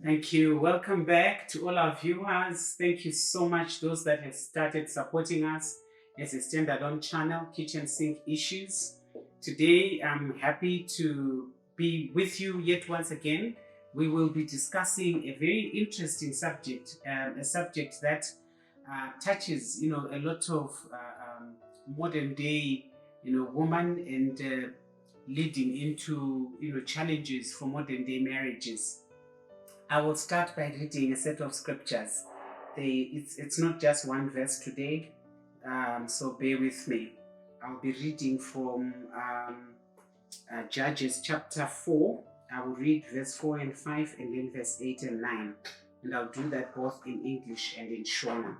Thank you. Welcome back to all our viewers. Thank you so much, those that have started supporting us as a standalone channel, Kitchen Sink Issues. Today, I'm happy to be with you yet once again. We will be discussing a very interesting subject, a subject that touches, a lot of modern day, woman and leading into, challenges for modern day marriages. I will start by reading a set of scriptures. It's not just one verse today, so bear with me. I'll be reading from Judges chapter 4. I will read verse 4 and 5 and then verse 8 and 9. And I'll do that both in English and in Shona.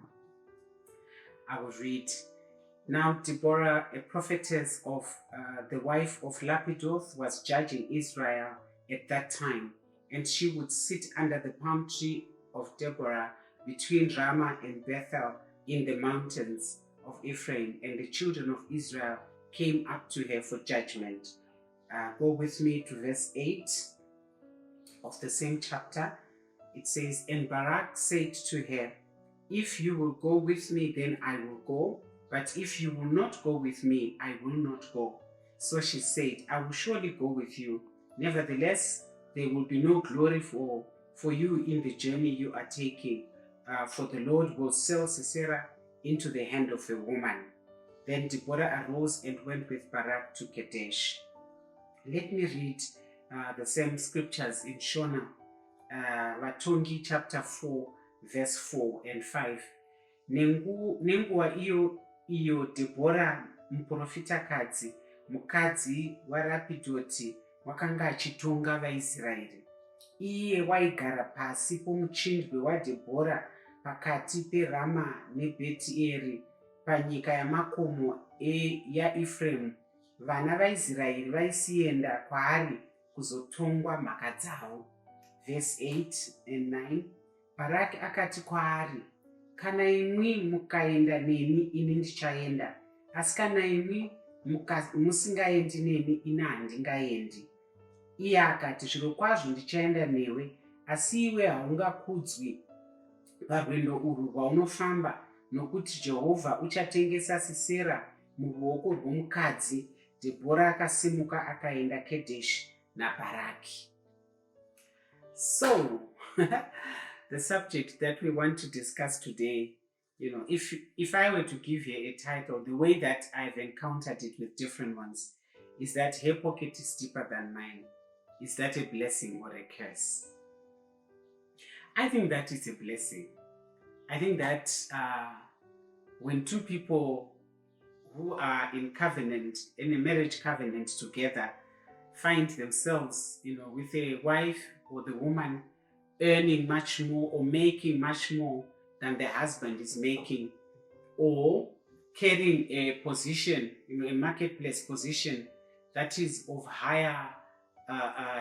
I will read. Now Deborah, a prophetess of the wife of Lapidoth, was judging Israel at that time. And she would sit under the palm tree of Deborah between Ramah and Bethel in the mountains of Ephraim, and the children of Israel came up to her for judgment. Go with me to verse 8 of the same chapter. It says, And Barak said to her, If you will go with me, then I will go, but if you will not go with me, I will not go. So she said, I will surely go with you. Nevertheless, there will be no glory for you in the journey you are taking, for the Lord will sell Sisera into the hand of a woman. Then Deborah arose and went with Barak to Kadesh. Let me read the same scriptures in Shona, Vatongi chapter 4, verse 4 and 5. Nenguva iyo Deborah muprofitakadzi, mukadzi waRapidhoti, wakanga achitonga vaIsraeri. Iye waigara pasi pomuchindwe waDhebhora pakati peRama neBhetieri panyika yamakomo yaEfraimu. Vana vaIsraeri vaisienda kwaari kuzotongwa mhaka dzavo. Verse 8 and 9. Baraki akati kwaari, kana imwi mukaenda neni, ini ndichaenda, asi kana imwi musingaendi neni, ini handingaendi. Iye akati, zvirokwazvo ndichaenda newe, asi iwe haungakudzwi parwendo urwu rwaunofamba, nokuti Jehovha uchatengesa Sisera muruoko rwomukadzi. Dhebhora akasimuka akaenda Kadesh naBaraki. So, the subject that we want to discuss today, if I were to give you a title, the way that I've encountered it with different ones, is that her pocket is deeper than mine. Is that a blessing or a curse? I think that is a blessing. I think that when two people who are in covenant, in a marriage covenant together, find themselves, with a wife or the woman earning much more or making much more than the husband is making, or carrying a position, a marketplace position that is of higher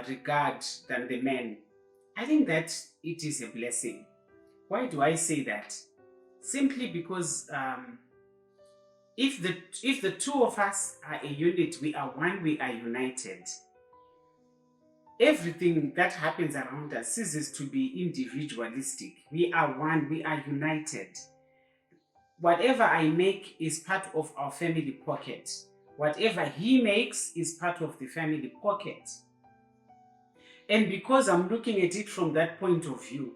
regard than the man, I think that it is a blessing. Why do I say that? Simply because if the two of us are a unit, we are one, we are united, everything that happens around us ceases to be individualistic. We are one, we are united. Whatever I make is part of our family pocket. Whatever he makes is part of the family pocket. And because I'm looking at it from that point of view,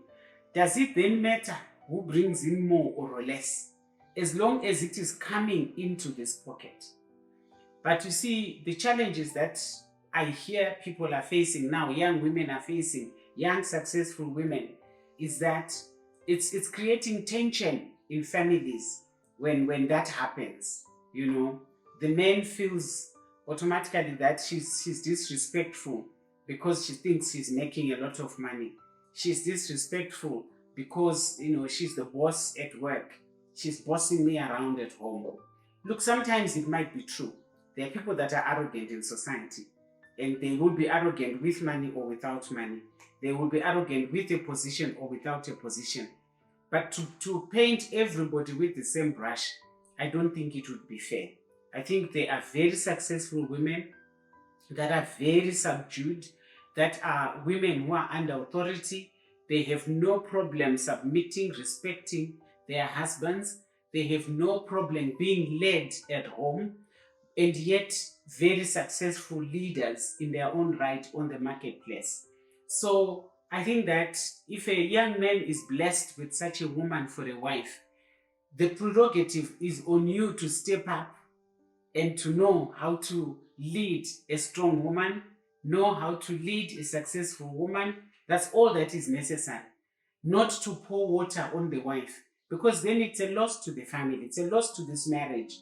does it then matter who brings in more or less, as long as it is coming into this pocket? But you see, the challenges that I hear people are facing now, young women are facing, young successful women, is that it's creating tension in families when that happens. The man feels automatically that she's disrespectful because she thinks she's making a lot of money. She's disrespectful because, she's the boss at work. She's bossing me around at home. Look, sometimes it might be true. There are people that are arrogant in society, and they will be arrogant with money or without money. They will be arrogant with a position or without a position. But to paint everybody with the same brush, I don't think it would be fair. I think there are very successful women that are very subdued, that are women who are under authority, They have no problem submitting, respecting their husbands. They have no problem being led at home, and yet very successful leaders in their own right on the marketplace. So I think that if a young man is blessed with such a woman for a wife, the prerogative is on you to step up and to know how to lead a strong woman, know how to lead a successful woman. That's all that is necessary. Not to pour water on the wife, because then it's a loss to the family, it's a loss to this marriage.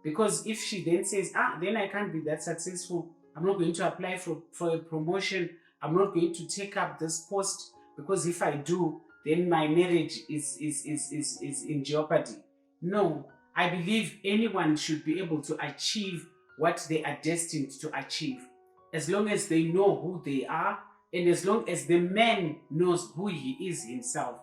Because if she then says, then I can't be that successful, I'm not going to apply for a promotion, I'm not going to take up this post, because if I do, then my marriage is in jeopardy. No, I believe anyone should be able to achieve what they are destined to achieve, as long as they know who they are, and as long as the man knows who he is himself.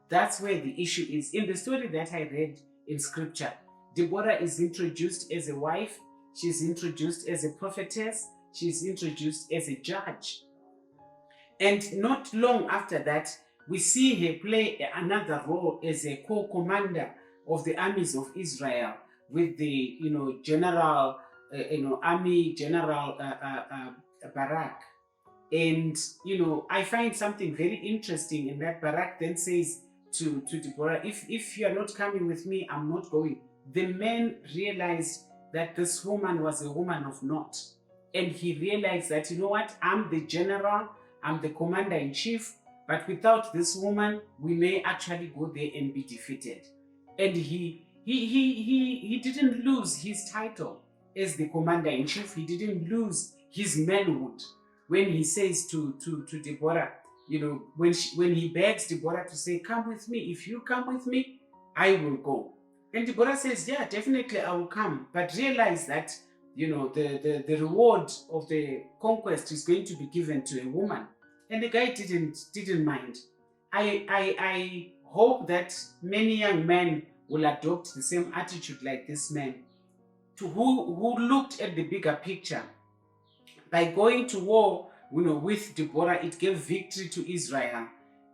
That's where the issue is. In the story that I read in scripture, Deborah is introduced as a wife, she's introduced as a prophetess, she's introduced as a judge. And not long after that, we see her play another role as a co-commander of the armies of Israel with the general army general Barak. And I find something very interesting in that. Barak then says to Deborah, if you are not coming with me, I'm not going. The man realized that this woman was a woman of naught, and he realized that, you know what, I'm the general, I'm the commander-in-chief, but without this woman, we may actually go there and be defeated. And he didn't lose his title as the commander-in-chief. He didn't lose his manhood when he says to Deborah, when he begs Deborah to say, come with me. If you come with me, I will go. And Deborah says, yeah, definitely I will come. But realize that, the reward of the conquest is going to be given to a woman. And the guy didn't mind. I hope that many young men will adopt the same attitude like this man, who looked at the bigger picture. By going to war, with Deborah, it gave victory to Israel.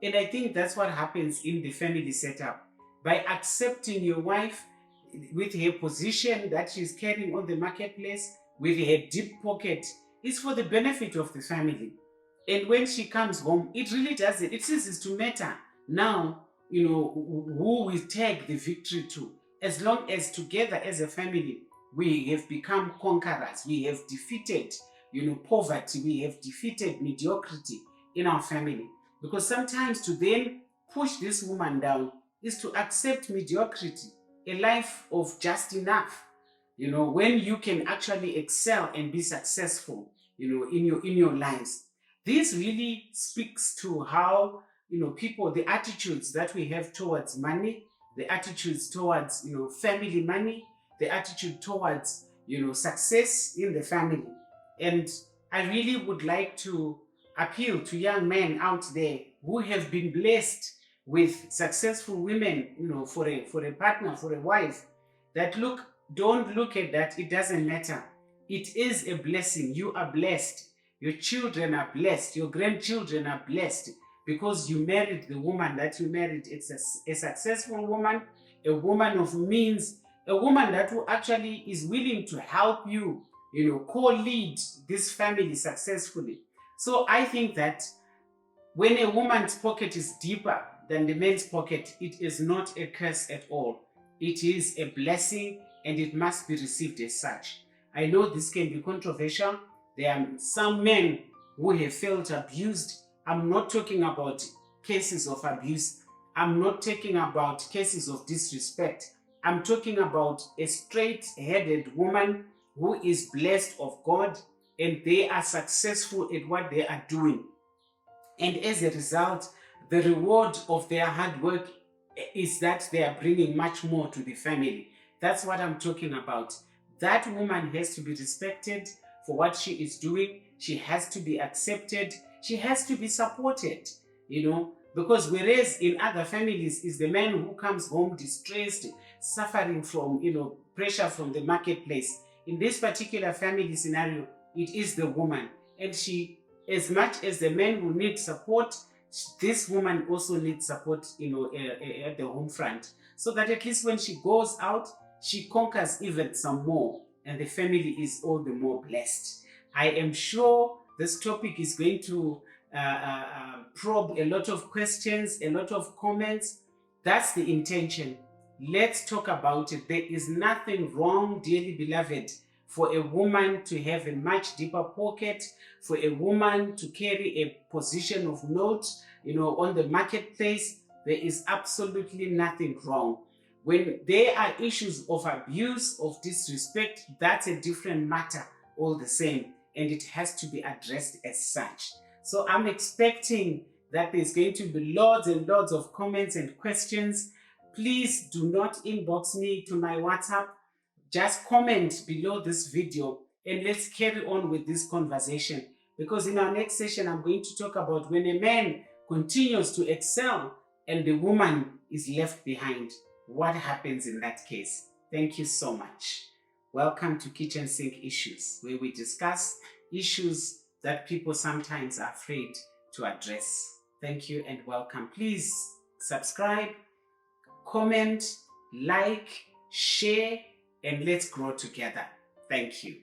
And I think that's what happens in the family setup. By accepting your wife with her position that she's carrying on the marketplace, with her deep pocket, it's for the benefit of the family. And when she comes home, it really doesn't. It ceases to matter now, who we take the victory to. As long as together as a family, we have become conquerors. We have defeated, poverty. We have defeated mediocrity in our family. Because sometimes to then push this woman down is to accept mediocrity, a life of just enough. When you can actually excel and be successful, in your lives. This really speaks to how, people, the attitudes that we have towards money, the attitudes towards, family money, the attitude towards, success in the family. And I really would like to appeal to young men out there who have been blessed with successful women, for a partner, for a wife, that don't look at that. It doesn't matter. It is a blessing. You are blessed. Your children are blessed. Your grandchildren are blessed because you married the woman that you married. It's a successful woman, a woman of means, a woman that who actually is willing to help you, co-lead this family successfully. So I think that when a woman's pocket is deeper than the man's pocket, it is not a curse at all. It is a blessing, and it must be received as such. I know this can be controversial. There are some men who have felt abused. I'm not talking about cases of abuse. I'm not talking about cases of disrespect. I'm talking about a straight-headed woman who is blessed of God, and they are successful at what they are doing. And as a result, the reward of their hard work is that they are bringing much more to the family. That's what I'm talking about. That woman has to be respected for what she is doing. She has to be accepted. She has to be supported, because whereas in other families is the man who comes home distressed, suffering from, pressure from the marketplace. In this particular family scenario, it is the woman. And she, as much as the man will need support, This woman also needs support, at the home front, so that at least when she goes out, she conquers even some more, and the family is all the more blessed. I am sure this topic is going to probe a lot of questions, a lot of comments. That's the intention. Let's talk about it. There is nothing wrong, dearly beloved, for a woman to have a much deeper pocket, for a woman to carry a position of note, on the marketplace. There is absolutely nothing wrong. When there are issues of abuse, of disrespect, that's a different matter all the same, and it has to be addressed as such. So I'm expecting that there's going to be lots and lots of comments and questions. Please do not inbox me to my WhatsApp. Just comment below this video and let's carry on with this conversation, because in our next session I'm going to talk about when a man continues to excel and the woman is left behind. What happens in that case? Thank you so much. Welcome to Kitchen Sink Issues, where we discuss issues that people sometimes are afraid to address. Thank you and welcome. Please subscribe, comment, like, share, and let's grow together. Thank you.